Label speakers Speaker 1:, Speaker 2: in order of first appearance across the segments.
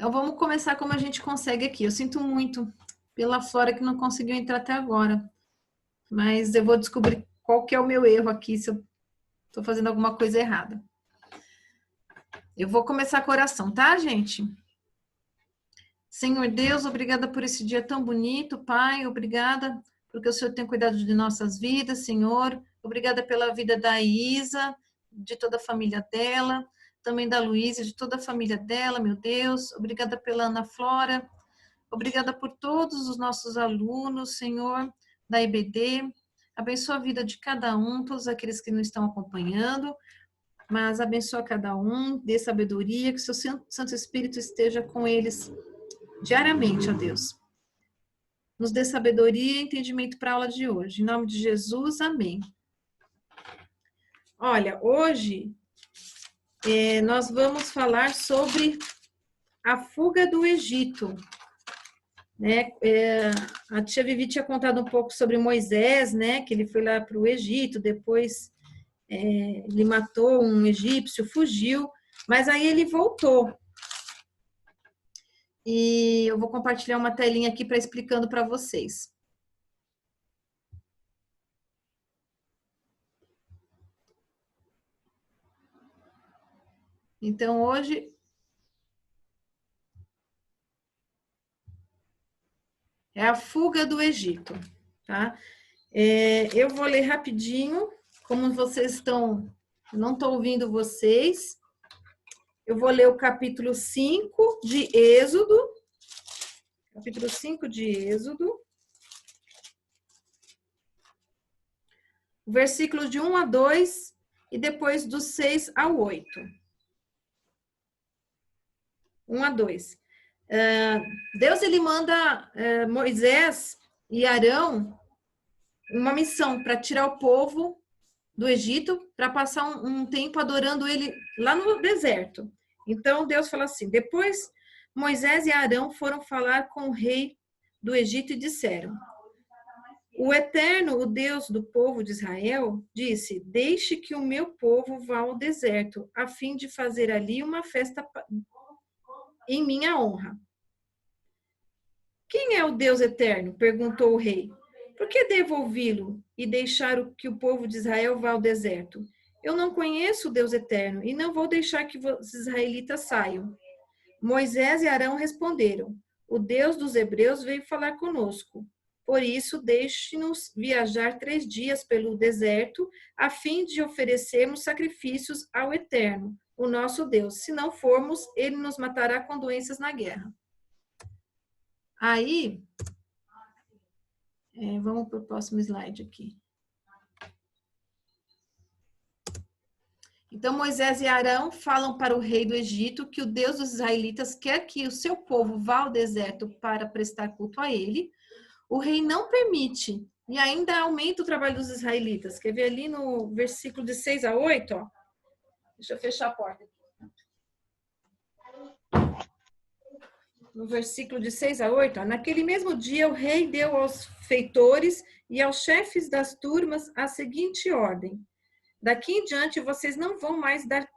Speaker 1: Então, vamos começar como a gente consegue aqui. Eu sinto muito pela Flora que não conseguiu entrar até agora, mas eu vou descobrir qual que é o meu erro aqui, se eu estou fazendo alguma coisa errada. Eu vou começar com a oração, tá, gente? Senhor Deus, obrigada por esse dia tão bonito, Pai, obrigada porque o Senhor tem cuidado de nossas vidas, Senhor. Obrigada pela vida da Isa, de toda a família dela, também da Luísa, de toda a família dela, meu Deus. Obrigada pela Ana Flora. Obrigada por todos os nossos alunos, Senhor, da EBD. Abençoa a vida de cada um, todos aqueles que não estão acompanhando, mas abençoa cada um, dê sabedoria, que o seu Santo Espírito esteja com eles diariamente, ó Deus. Nos dê sabedoria e entendimento para a aula de hoje. Em nome de Jesus, amém. Olha, hoje nós vamos falar sobre a fuga do Egito. Né? A tia Vivi tinha contado um pouco sobre Moisés, né? Que ele foi lá para o Egito, depois ele matou um egípcio, fugiu, mas aí ele voltou. E eu vou compartilhar uma telinha aqui para explicando para vocês. Então, hoje é a fuga do Egito, tá? Eu vou ler rapidinho, como vocês estão, não estou ouvindo vocês. Eu vou ler o capítulo 5 de Êxodo. Capítulo 5 de Êxodo. Versículos de 1 a 2 e depois do 6 ao 8. 1 a 2. Deus, ele manda Moisés e Arão uma missão para tirar o povo do Egito, para passar um tempo adorando ele lá no deserto. Então, Deus fala assim, depois Moisés e Arão foram falar com o rei do Egito e disseram, o Eterno, o Deus do povo de Israel, disse, deixe que o meu povo vá ao deserto, a fim de fazer ali uma festa em minha honra. Quem é o Deus eterno? Perguntou o rei. Por que devo ouvi-lo e deixar que o povo de Israel vá ao deserto? Eu não conheço o Deus eterno e não vou deixar que os israelitas saiam. Moisés e Arão responderam, o Deus dos hebreus veio falar conosco. Por isso, deixe-nos viajar 3 dias pelo deserto, a fim de oferecermos sacrifícios ao Eterno, o nosso Deus. Se não formos, ele nos matará com doenças na guerra. Aí, vamos para o próximo slide aqui. Então, Moisés e Arão falam para o rei do Egito que o Deus dos israelitas quer que o seu povo vá ao deserto para prestar culto a ele. O rei não permite e ainda aumenta o trabalho dos israelitas. Quer ver ali no versículo de 6 a 8? Ó. Deixa eu fechar a porta. No versículo de 6 a 8, ó, naquele mesmo dia o rei deu aos feitores e aos chefes das turmas a seguinte ordem. Daqui em diante vocês não vão mais dar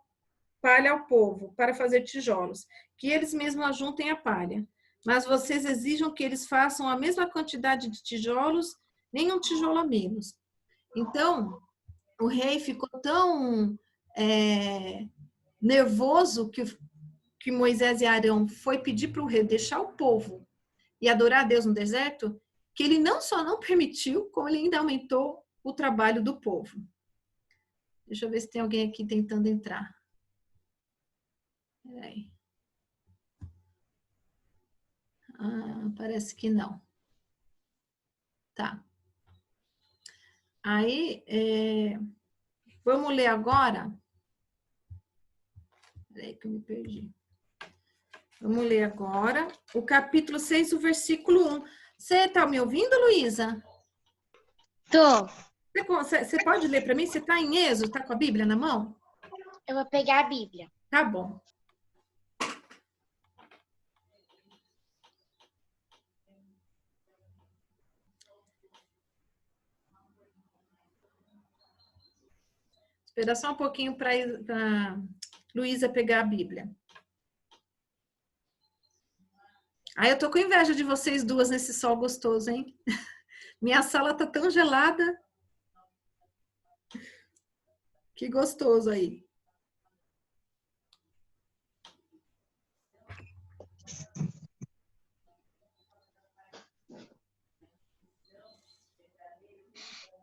Speaker 1: palha ao povo para fazer tijolos, que eles mesmos ajuntem a palha. Mas vocês exijam que eles façam a mesma quantidade de tijolos, nem um tijolo a menos. Então, o rei ficou tão nervoso que Moisés e Arão foi pedir para o rei deixar o povo e adorar a Deus no deserto, que ele não só não permitiu, como ele ainda aumentou o trabalho do povo. Deixa eu ver se tem alguém aqui tentando entrar. Peraí. Parece que não. Tá. Aí, vamos ler agora. Peraí que eu me perdi. Vamos ler agora o capítulo 6, o versículo 1. Você está me ouvindo, Luísa?
Speaker 2: Tô.
Speaker 1: Você pode ler para mim? Você está em Êxodo? Está com a Bíblia na mão?
Speaker 2: Eu vou pegar a Bíblia.
Speaker 1: Tá bom. Espera só um pouquinho para Luísa pegar a Bíblia. Ai, eu tô com inveja de vocês duas nesse sol gostoso, hein? Minha sala tá tão gelada. Que gostoso aí.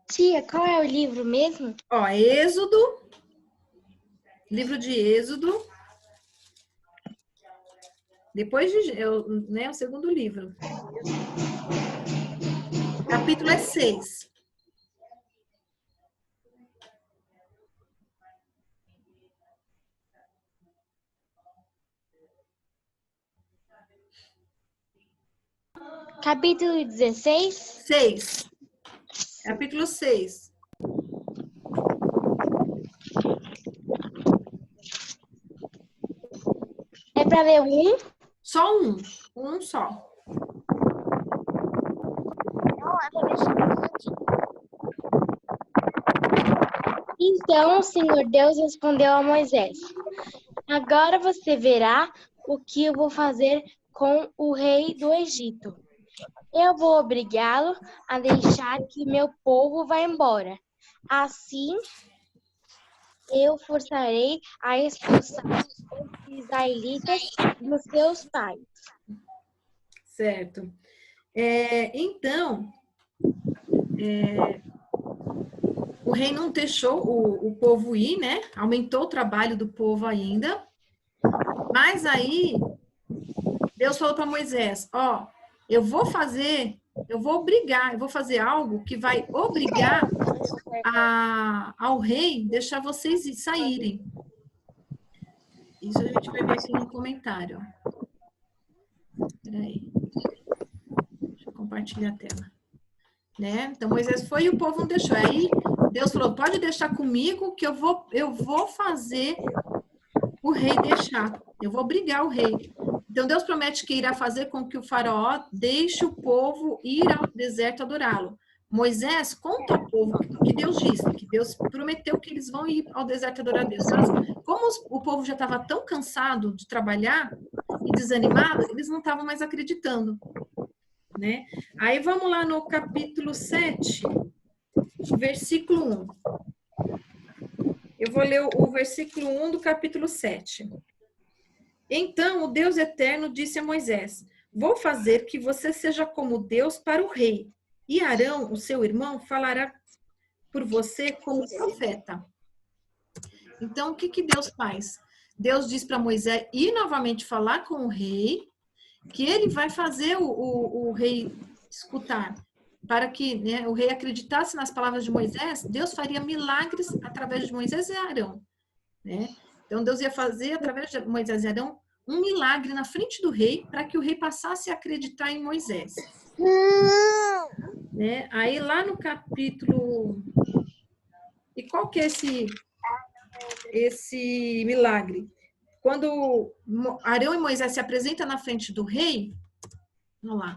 Speaker 2: Tia, qual é o livro mesmo?
Speaker 1: Ó, Êxodo, livro de Êxodo. Depois de, né, o segundo livro. O capítulo é 6.
Speaker 2: Capítulo 16.
Speaker 1: 6. Capítulo 6.
Speaker 2: É para ler um?
Speaker 1: Só um. Um só.
Speaker 2: Então o Senhor Deus respondeu a Moisés: Agora você verá o que eu vou fazer com o rei do Egito. Eu vou obrigá-lo a deixar que meu povo vá embora. Assim, eu forçarei a expulsar os israelitas dos seus pais.
Speaker 1: Certo. Então, o rei não deixou o povo ir, né? Aumentou o trabalho do povo ainda. Mas aí, Deus falou para Moisés, ó, eu vou fazer algo que vai obrigar ao rei deixar vocês saírem. Isso a gente vai ver aqui no comentário. Peraí. Deixa eu compartilhar a tela. Né? Então, Moisés foi e o povo não deixou. Aí, Deus falou, pode deixar comigo que eu vou fazer o rei deixar. Eu vou obrigar o rei. Então, Deus promete que irá fazer com que o faraó deixe o povo ir ao deserto adorá-lo. Moisés conta ao povo o que Deus disse, que Deus prometeu que eles vão ir ao deserto adorar a Deus. Mas, como o povo já estava tão cansado de trabalhar e desanimado, eles não estavam mais acreditando. Né? Aí vamos lá no capítulo 7, versículo 1. Eu vou ler o versículo 1 do capítulo 7. Então o Deus eterno disse a Moisés: Vou fazer que você seja como Deus para o rei, e Arão, o seu irmão, falará por você como profeta. Então o que Deus faz? Deus diz para Moisés ir novamente falar com o rei, que ele vai fazer o rei escutar. Para que, né, o rei acreditasse nas palavras de Moisés, Deus faria milagres através de Moisés e Arão. Né? Então, Deus ia fazer, através de Moisés e Arão, um milagre na frente do rei, para que o rei passasse a acreditar em Moisés. Né? Aí, lá no capítulo... E qual que é esse milagre? Quando Arão e Moisés se apresentam na frente do rei, vamos lá,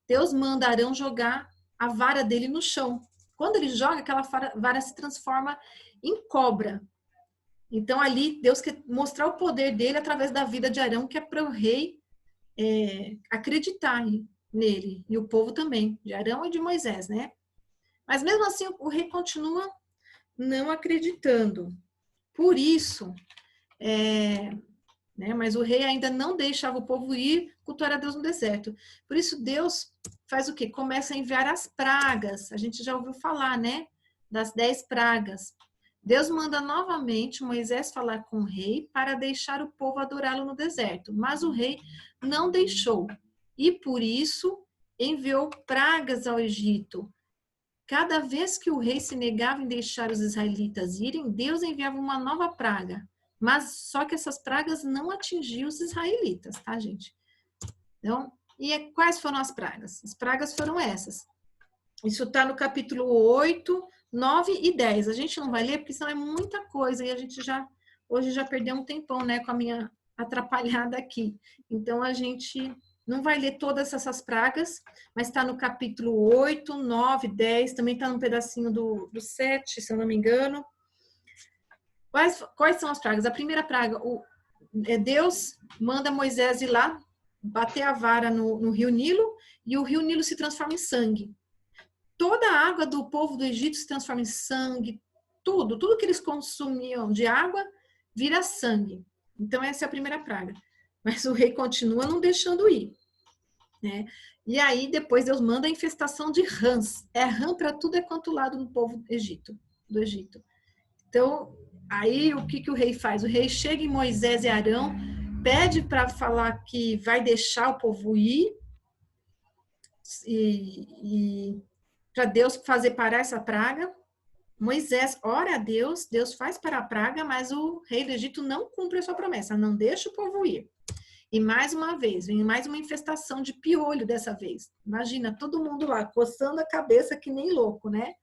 Speaker 1: Deus manda Arão jogar a vara dele no chão. Quando ele joga, aquela vara se transforma em cobra. Então, ali, Deus quer mostrar o poder dele através da vida de Arão, que é para o rei acreditar nele. E o povo também, de Arão e de Moisés, né? Mas, mesmo assim, o rei continua não acreditando. Por isso, né? Mas o rei ainda não deixava o povo ir cultuar a Deus no deserto. Por isso, Deus faz o quê? Começa a enviar as pragas. A gente já ouviu falar, né? Das 10 pragas. Deus manda novamente Moisés falar com o rei para deixar o povo adorá-lo no deserto. Mas o rei não deixou. E por isso enviou pragas ao Egito. Cada vez que o rei se negava em deixar os israelitas irem, Deus enviava uma nova praga. Mas só que essas pragas não atingiam os israelitas, tá, gente? Então, quais foram as pragas? As pragas foram essas. Isso está no capítulo 8, 9 e 10. A gente não vai ler, porque senão é muita coisa, e a gente hoje já perdeu um tempão, né, com a minha atrapalhada aqui. Então, a gente não vai ler todas essas pragas, mas está no capítulo 8, 9, 10, também está num pedacinho do 7, se eu não me engano. Quais são as pragas? A primeira praga, Deus manda Moisés ir lá, bater a vara no rio Nilo, e o rio Nilo se transforma em sangue. Toda a água do povo do Egito se transforma em sangue, tudo que eles consumiam de água vira sangue. Então essa é a primeira praga. Mas o rei continua não deixando ir, né? E aí depois Deus manda a infestação de rãs. É rã para tudo quanto lado do povo do Egito. Então, aí o que o rei faz? O rei chega em Moisés e Arão, pede para falar que vai deixar o povo ir e para Deus fazer parar essa praga. Moisés ora a Deus, Deus faz parar a praga, mas o rei do Egito não cumpre a sua promessa, não deixa o povo ir. E mais uma vez, vem mais uma infestação de piolho dessa vez. Imagina, todo mundo lá coçando a cabeça que nem louco, né?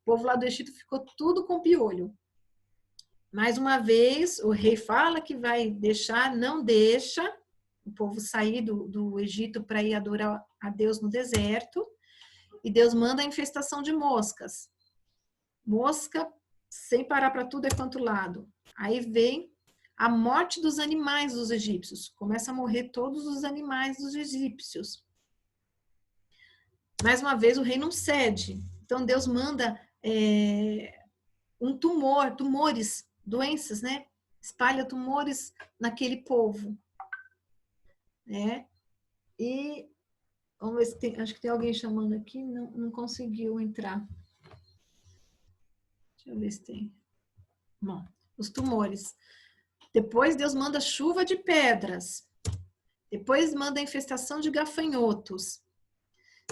Speaker 1: O povo lá do Egito ficou tudo com piolho. Mais uma vez, o rei fala que vai deixar, não deixa o povo sair do Egito para ir adorar a Deus no deserto. E Deus manda a infestação de moscas. Mosca sem parar para tudo quanto lado. Aí vem a morte dos animais dos egípcios. Começa a morrer todos os animais dos egípcios. Mais uma vez, o rei não cede. Então, Deus manda tumores, doenças, né? Espalha tumores naquele povo. Né? E vamos ver se tem, acho que tem alguém chamando aqui, não conseguiu entrar. Deixa eu ver se tem. Bom, os tumores. Depois Deus manda chuva de pedras. Depois manda a infestação de gafanhotos.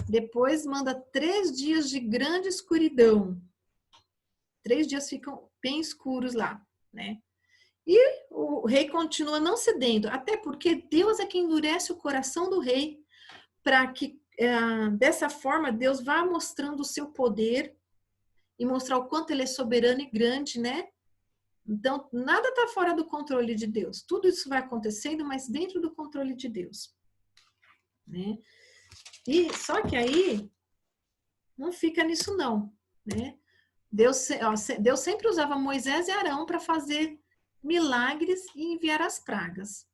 Speaker 1: Depois manda 3 dias de grande escuridão. 3 dias ficam bem escuros lá, né? E o rei continua não cedendo, até porque Deus é quem endurece o coração do rei para que, dessa forma, Deus vá mostrando o seu poder e mostrar o quanto ele é soberano e grande, né? Então, nada está fora do controle de Deus. Tudo isso vai acontecendo, mas dentro do controle de Deus. Né? E só que aí, não fica nisso não. Né? Deus sempre usava Moisés e Arão para fazer milagres e enviar as pragas.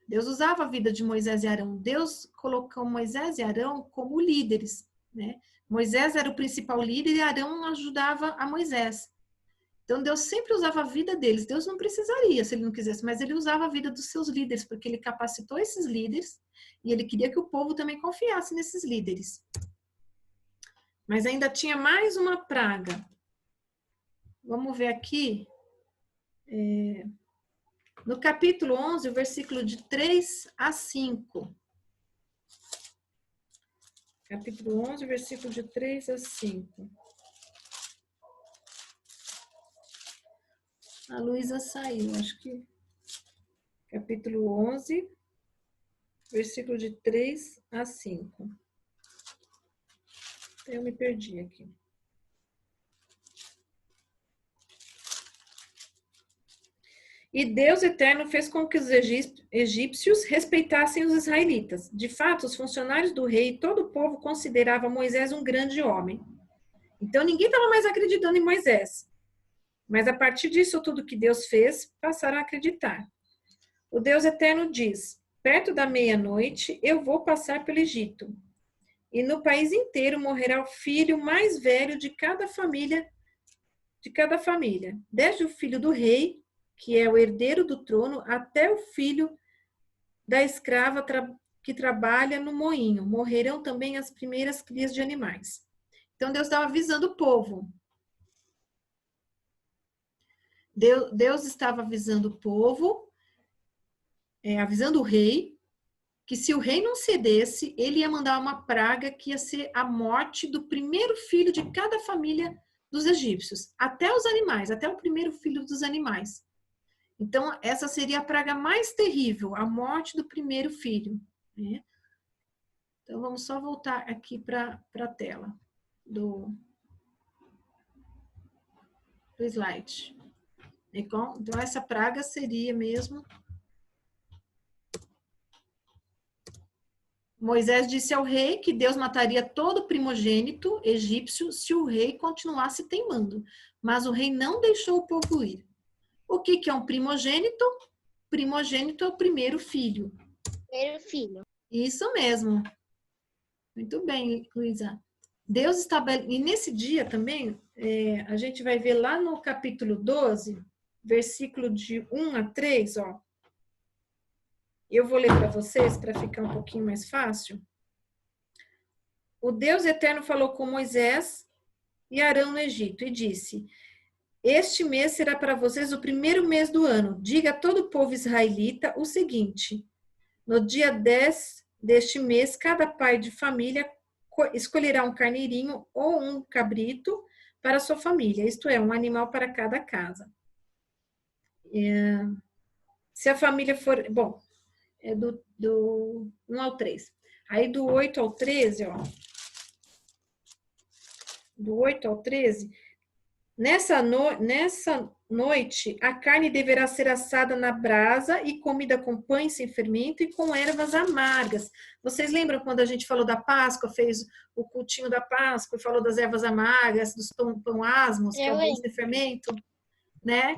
Speaker 1: Deus usava a vida de Moisés e Arão. Deus colocou Moisés e Arão como líderes. Né? Moisés era o principal líder e Arão ajudava a Moisés. Então, Deus sempre usava a vida deles. Deus não precisaria, se ele não quisesse, mas ele usava a vida dos seus líderes, porque ele capacitou esses líderes e ele queria que o povo também confiasse nesses líderes. Mas ainda tinha mais uma praga. Vamos ver aqui. No capítulo 11, o versículo de 3 a 5. Capítulo 11, versículo de 3 a 5. A Luísa saiu, acho que capítulo 11, versículo de 3 a 5. Eu me perdi aqui. E Deus Eterno fez com que os egípcios respeitassem os israelitas. De fato, os funcionários do rei e todo o povo considerava Moisés um grande homem. Então, ninguém estava mais acreditando em Moisés. Mas a partir disso tudo que Deus fez, passaram a acreditar. O Deus Eterno diz: perto da meia-noite eu vou passar pelo Egito. E no país inteiro morrerá o filho mais velho de cada família, desde o filho do rei, que é o herdeiro do trono, até o filho da escrava que trabalha no moinho. Morrerão também as primeiras crias de animais. Então Deus estava avisando o povo. Deus estava avisando o povo, avisando o rei, que se o rei não cedesse, ele ia mandar uma praga que ia ser a morte do primeiro filho de cada família dos egípcios, até os animais, até o primeiro filho dos animais. Então, essa seria a praga mais terrível, a morte do primeiro filho. Né? Então, vamos só voltar aqui para a tela do slide. Então, essa praga seria mesmo... Moisés disse ao rei que Deus mataria todo primogênito egípcio se o rei continuasse teimando. Mas o rei não deixou o povo ir. O que é um primogênito? primogênito é o primeiro filho.
Speaker 2: Primeiro filho.
Speaker 1: Isso mesmo. Muito bem, Luísa. Deus estabelece. E nesse dia também, a gente vai ver lá no capítulo 12, versículo de 1 a 3, ó. Eu vou ler para vocês para ficar um pouquinho mais fácil. O Deus eterno falou com Moisés e Arão no Egito e disse: Este mês será para vocês o primeiro mês do ano. Diga a todo o povo israelita o seguinte: no dia 10 deste mês, cada pai de família escolherá um carneirinho ou um cabrito para a sua família, isto é, um animal para cada casa. Se a família for... Bom, é do 1 ao 3. Aí do 8 ao 13, ó. Do 8 ao 13, nessa noite, a carne deverá ser assada na brasa e comida com pães sem fermento e com ervas amargas. Vocês lembram quando a gente falou da Páscoa, fez o cultinho da Páscoa e falou das ervas amargas, dos pão asmos, que é o pão sem fermento, né?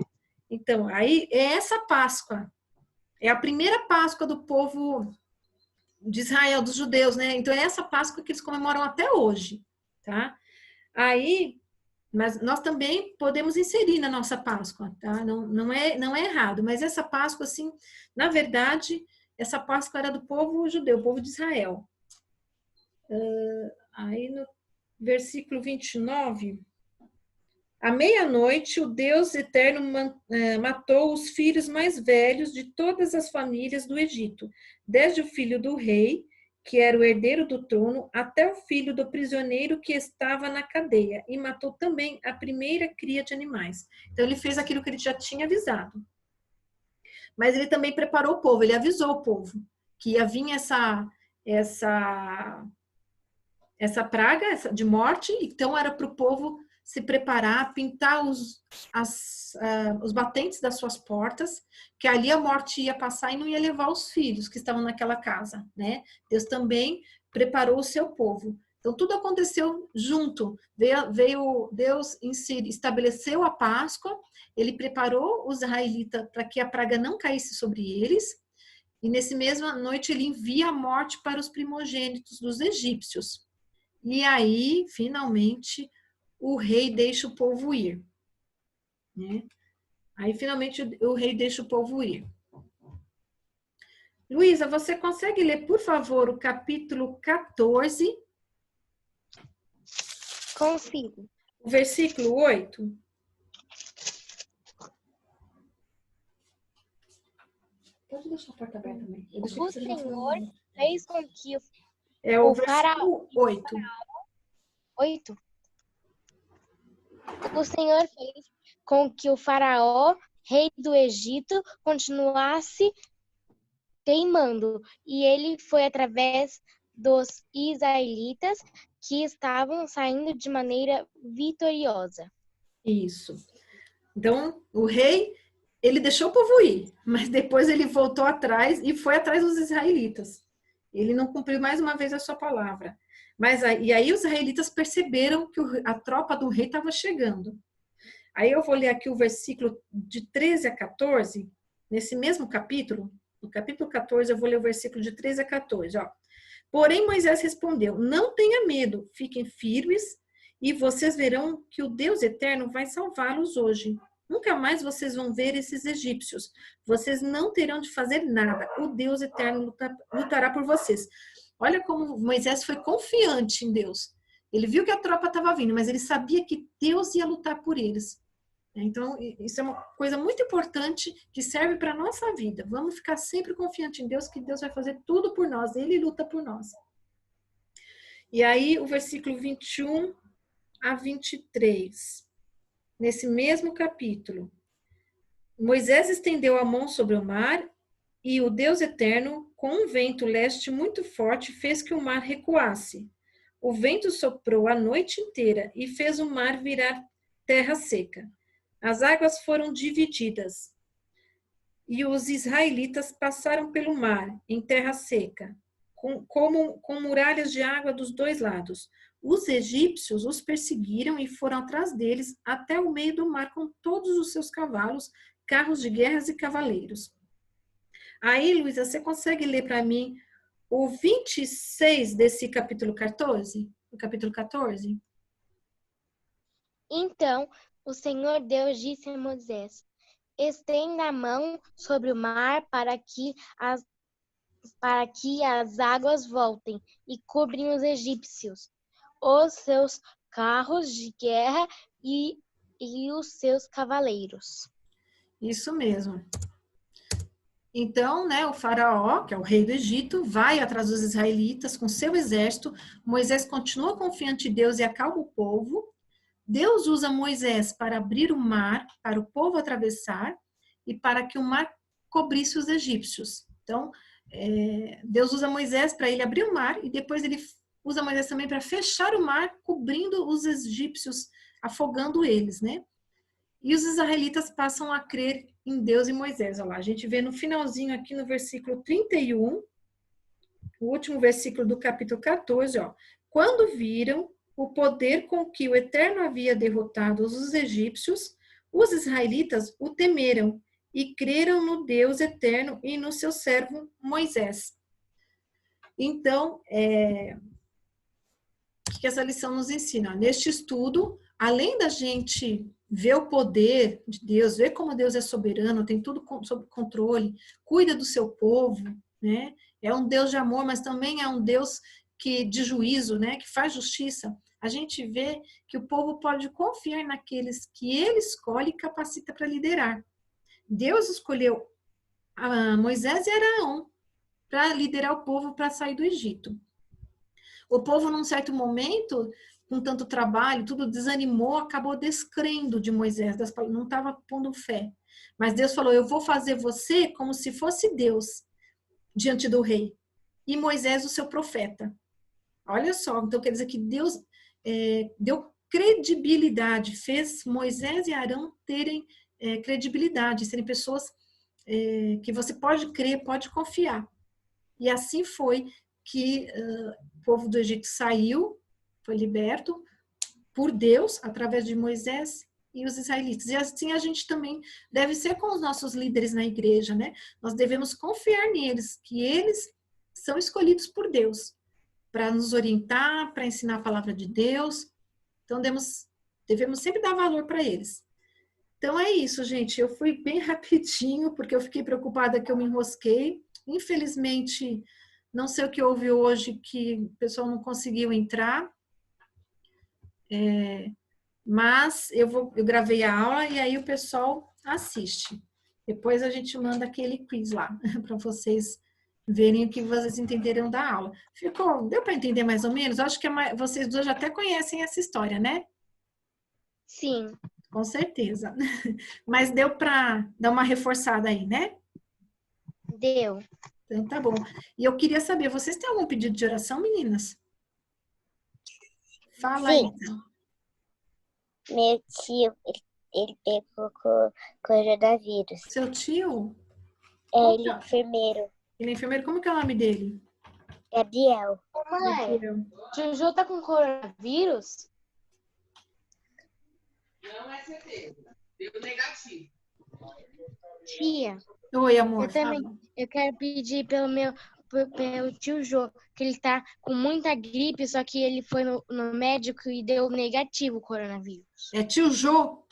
Speaker 1: Então, aí é essa Páscoa. É a primeira Páscoa do povo de Israel, dos judeus, né? Então, é essa Páscoa que eles comemoram até hoje, tá? Aí, mas nós também podemos inserir na nossa Páscoa, tá? Não é errado, mas essa Páscoa, assim, na verdade, essa Páscoa era do povo judeu, o povo de Israel. Aí no versículo 29, à meia-noite, o Deus eterno matou os filhos mais velhos de todas as famílias do Egito, desde o filho do rei, que era o herdeiro do trono, até o filho do prisioneiro que estava na cadeia, e matou também a primeira cria de animais. Então, ele fez aquilo que ele já tinha avisado. Mas ele também preparou o povo, ele avisou o povo que ia vir essa praga de morte, então era para o povo se preparar, pintar os batentes das suas portas, que ali a morte ia passar e não ia levar os filhos que estavam naquela casa, né? Deus também preparou o seu povo. Então, tudo aconteceu junto. Veio Deus estabeleceu a Páscoa, ele preparou os israelitas para que a praga não caísse sobre eles, e nesse mesma noite ele envia a morte para os primogênitos dos egípcios. E aí, finalmente, o rei deixa o povo ir. Né? Aí, finalmente, o rei deixa o povo ir. Luísa, você consegue ler, por favor, o capítulo 14?
Speaker 2: Consigo.
Speaker 1: O versículo 8? Pode deixar a porta aberta também.
Speaker 2: O Senhor fez com que
Speaker 1: o versículo 8.
Speaker 2: 8. O Senhor fez com que o faraó, rei do Egito, continuasse teimando, e ele foi através dos israelitas que estavam saindo de maneira vitoriosa.
Speaker 1: Isso. Então, o rei, ele deixou o povo ir, mas depois ele voltou atrás e foi atrás dos israelitas. Ele não cumpriu mais uma vez a sua palavra. E aí os israelitas perceberam que a tropa do rei estava chegando. Aí eu vou ler aqui o versículo de 13 a 14, nesse mesmo capítulo, no capítulo 14, eu vou ler o versículo de 13 a 14, ó. Porém, Moisés respondeu: não tenha medo, fiquem firmes e vocês verão que o Deus eterno vai salvá-los hoje. Nunca mais vocês vão ver esses egípcios. Vocês não terão de fazer nada. O Deus eterno lutará por vocês. Olha como Moisés foi confiante em Deus. Ele viu que a tropa estava vindo, mas ele sabia que Deus ia lutar por eles. Então, isso é uma coisa muito importante que serve para a nossa vida. Vamos ficar sempre confiante em Deus, que Deus vai fazer tudo por nós. Ele luta por nós. E aí, o versículo 21 a 23. Nesse mesmo capítulo. Moisés estendeu a mão sobre o mar e o Deus eterno, com um vento leste muito forte, fez que o mar recuasse. O vento soprou a noite inteira e fez o mar virar terra seca. As águas foram divididas e os israelitas passaram pelo mar em terra seca, com muralhas de água dos dois lados. Os egípcios os perseguiram e foram atrás deles até o meio do mar com todos os seus cavalos, carros de guerras e cavaleiros. Aí, Luísa, você consegue ler para mim o 26 desse capítulo 14? O capítulo 14?
Speaker 2: Então o Senhor Deus disse a Moisés: estenda a mão sobre o mar para que as águas voltem e cobrem os egípcios, os seus carros de guerra e os seus cavaleiros.
Speaker 1: Isso mesmo. Então, né, o faraó, que é o rei do Egito, vai atrás dos israelitas com seu exército. Moisés continua confiante em Deus e acalma o povo. Deus usa Moisés para abrir o mar, para o povo atravessar e para que o mar cobrisse os egípcios. Então, Deus usa Moisés para ele abrir o mar e depois ele usa Moisés também para fechar o mar, cobrindo os egípcios, afogando eles, né? E os israelitas passam a crer em Deus e Moisés. Olha lá, a gente vê no finalzinho aqui no versículo 31, o último versículo do capítulo 14, ó. Quando viram o poder com que o Eterno havia derrotado os egípcios, os israelitas o temeram e creram no Deus Eterno e no seu servo Moisés. Então, o que essa lição nos ensina? Neste estudo, além da gente ver o poder de Deus, ver como Deus é soberano, tem tudo sob controle, cuida do seu povo, né? É um Deus de amor, mas também é um Deus de juízo, né? Que faz justiça. A gente vê que o povo pode confiar naqueles que ele escolhe e capacita para liderar. Deus escolheu Moisés e Arão para liderar o povo para sair do Egito. O povo, num certo momento, com tanto trabalho, tudo desanimou, acabou descrendo de Moisés, não estava pondo fé. Mas Deus falou, eu vou fazer você como se fosse Deus diante do rei. E Moisés, o seu profeta. Olha só, então quer dizer que Deus deu credibilidade, fez Moisés e Arão terem credibilidade, serem pessoas que você pode crer, pode confiar. E assim foi que o povo do Egito saiu, foi liberto por Deus, através de Moisés e os israelitas. E assim a gente também deve ser com os nossos líderes na igreja, né? Nós devemos confiar neles, que eles são escolhidos por Deus para nos orientar, para ensinar a palavra de Deus. Então, devemos sempre dar valor para eles. Então, é isso, gente. Eu fui bem rapidinho, porque eu fiquei preocupada que eu me enrosquei. Infelizmente, não sei o que houve hoje, que o pessoal não conseguiu entrar. Mas eu gravei a aula e aí o pessoal assiste. Depois a gente manda aquele quiz lá, para vocês verem o que vocês entenderam da aula. Deu para entender mais ou menos? Acho que vocês dois já até conhecem essa história, né?
Speaker 2: Sim.
Speaker 1: Com certeza. Mas deu para dar uma reforçada aí, né?
Speaker 2: Deu.
Speaker 1: Então tá bom. E eu queria saber, vocês têm algum pedido de oração, meninas? Fala aí, então.
Speaker 3: Meu tio, ele pegou coronavírus.
Speaker 1: Seu tio?
Speaker 3: Ele é enfermeiro.
Speaker 1: Ele é enfermeiro, como que é o nome dele?
Speaker 3: Gabriel.
Speaker 2: Mãe, tio Jô tá com coronavírus?
Speaker 4: Não é certeza. Deu negativo.
Speaker 2: Tia,
Speaker 1: Oi, amor.
Speaker 2: eu também. Eu quero pedir pelo tio Jô, que ele tá com muita gripe, só que ele foi no médico e deu negativo o coronavírus.
Speaker 1: É tio Jô?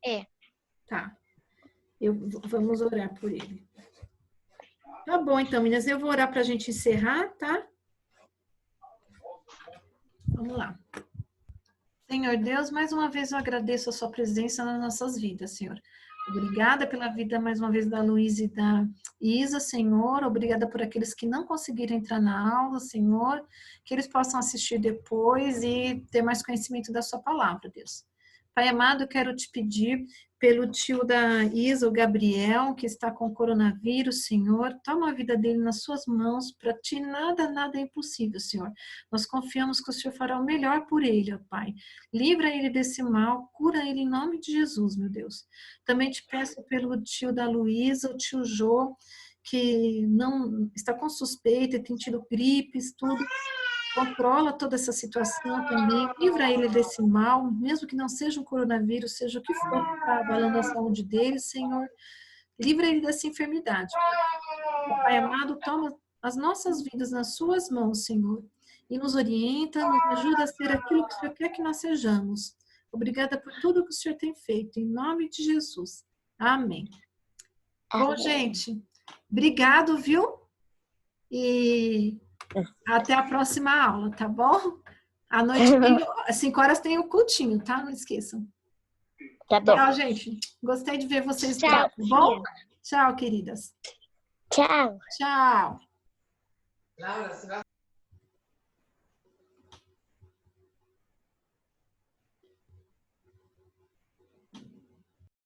Speaker 2: É.
Speaker 1: Tá. Vamos orar por ele. Tá bom, então, meninas. Eu vou orar pra gente encerrar, tá? Vamos lá. Senhor Deus, mais uma vez eu agradeço a sua presença nas nossas vidas, Senhor. Obrigada pela vida, mais uma vez, da Luísa e da Isa, Senhor. Obrigada por aqueles que não conseguiram entrar na aula, Senhor. Que eles possam assistir depois e ter mais conhecimento da sua palavra, Deus. Pai amado, eu quero te pedir pelo tio da Isa, o Gabriel, que está com coronavírus, Senhor. Toma a vida dele nas suas mãos. Para ti, nada é impossível, Senhor. Nós confiamos que o Senhor fará o melhor por ele, ó Pai. Livra ele desse mal, cura ele em nome de Jesus, meu Deus. Também te peço pelo tio da Luísa, o tio Jô, que não está com suspeita, tem tido gripes, tudo. Controla toda essa situação também, livra ele desse mal, mesmo que não seja um coronavírus, seja o que for que está abalando a saúde dele, Senhor, livra ele dessa enfermidade. Pai amado, toma as nossas vidas nas suas mãos, Senhor, e nos orienta, nos ajuda a ser aquilo que o Senhor quer que nós sejamos. Obrigada por tudo que o Senhor tem feito, em nome de Jesus. Amém. Bom,
Speaker 3: Amém.
Speaker 1: gente, obrigado, viu? E até a próxima aula, tá bom? À noite, às 5 horas tem o cultinho, tá? Não esqueçam.
Speaker 3: Tá bom.
Speaker 1: Tchau, gente. Gostei de ver vocês
Speaker 2: Tchau,
Speaker 1: lá, tá bom? Tchau, queridas.
Speaker 3: Tchau.
Speaker 1: Tchau.
Speaker 4: Laura, você vai